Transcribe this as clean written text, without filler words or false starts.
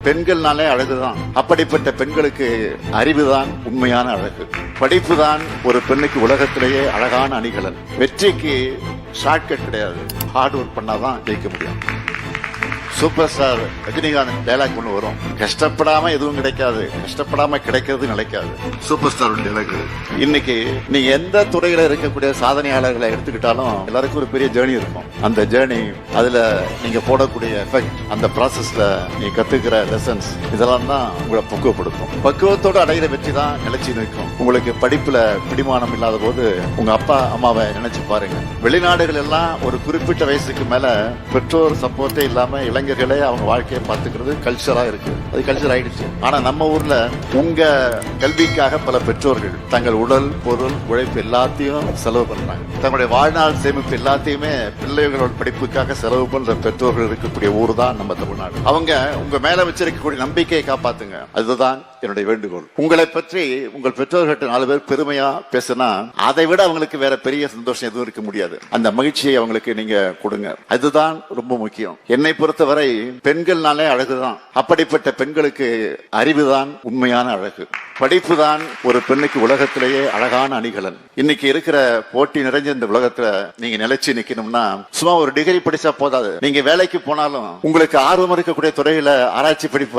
பெண்கள்னாலே அழகுதான். அப்படிப்பட்ட பெண்களுக்கு அறிவுதான் உண்மையான அழகு. படிப்புதான் ஒரு பெண்ணுக்கு உலகத்திலேயே அழகான அணிகலன். வெற்றிக்கு ஷார்ட்கட் கிடையாது. ஹார்ட் ஒர்க் பண்ணாதான் ஜெயிக்க முடியும். சூப்பர் ஸ்டார் ரஜினிகாந்த் டைலாக் ஒண்ணு வரும், கஷ்டப்படாம எதுவும் கிடைக்காது, கஷ்டப்படாம கிடைக்கிறது நிலைக்காது. Super star dialogue. இன்னைக்கு நீங்க எந்த துறையில இருக்கக்கூடிய சாதனையாளர்களை எடுத்துக்கிட்டாலும் எல்லாருக்கும் ஒரு பெரிய ஜேர்னி இருக்கும். அந்த ஜேர்னி, அதுல நீங்க போடக்கூடிய எஃபெக்ட், அந்த ப்ராசஸ்ல நீங்க கத்துக்கிற லெசன்ஸ், இதெல்லாம் தான் உங்களை பக்குவப்படுத்தும். பக்குவத்தோடு அடைகிற வெற்றி தான் நிலைச்சி நிற்கும். உங்களுக்கு படிப்புல பிடிமானம் இல்லாத போது உங்க அப்பா அம்மாவை நினைச்சு பாருங்க. வெளிநாடுகள் எல்லாம் ஒரு குறிப்பிட்ட வயசுக்கு மேல பெற்றோர் சப்போர்ட்டே இல்லாம இளைஞர்களே அவங்க வாழ்க்கையை பார்த்துக்கிறது கல்ச்சரா இருக்கு. அது கல்ச்சர் ஆயிடுச்சு. ஆனா நம்ம ஊர்ல உங்க கல்விக்காக பல பெற்றோர்கள் தங்கள் உடல், பொருள், உழைப்பு எல்லாத்தையும் செலவு பண்றாங்க. தங்களுடைய வாழ்நாள் சேமிப்பு எல்லாத்தையுமே பிள்ளைகளோட படிப்புக்காக செலவு பண்ற பெற்றோர்கள் இருக்கக்கூடிய ஊர் தான் நம்ம தமிழ்நாடு. அவங்க உங்க மேல வச்சிருக்கக்கூடிய நம்பிக்கையை காப்பாத்துங்க. அதுதான் என்னுடைய வேண்டுகோள். உங்களை பற்றி உங்கள் பெற்றோர்கிட்ட 4 பேர் பெருமையா பேசினா அதை விட அவங்களுக்கு வேற பெரிய சந்தோஷம் எதுவும் இருக்க முடியாது. அந்த மகிழ்ச்சியை அவங்களுக்கு நீங்க கொடுங்க. அதுதான் ரொம்ப முக்கியம். என்னை பொறுத்தவரை பெண்கள்னாலே அழகுதான். அப்படிப்பட்ட பெண்களுக்கு அறிவுதான் உண்மையான அழகு. படிப்பு தான் ஒரு பெண்ணுக்கு உலகத்திலேயே அழகான அணிகலன். இன்னைக்கு இருக்கிற போட்டி நிறைஞ்ச இந்த உலகத்துல நீங்க நிலைச்சு நிக்கணும்னா சும்மா ஒரு டிகிரி படிச்சா போதாது. நீங்க வேலைக்கு போனாலும் உங்களுக்கு ஆர்வம் இருக்கக்கூடிய துறையில ஆராய்ச்சி படிப்பு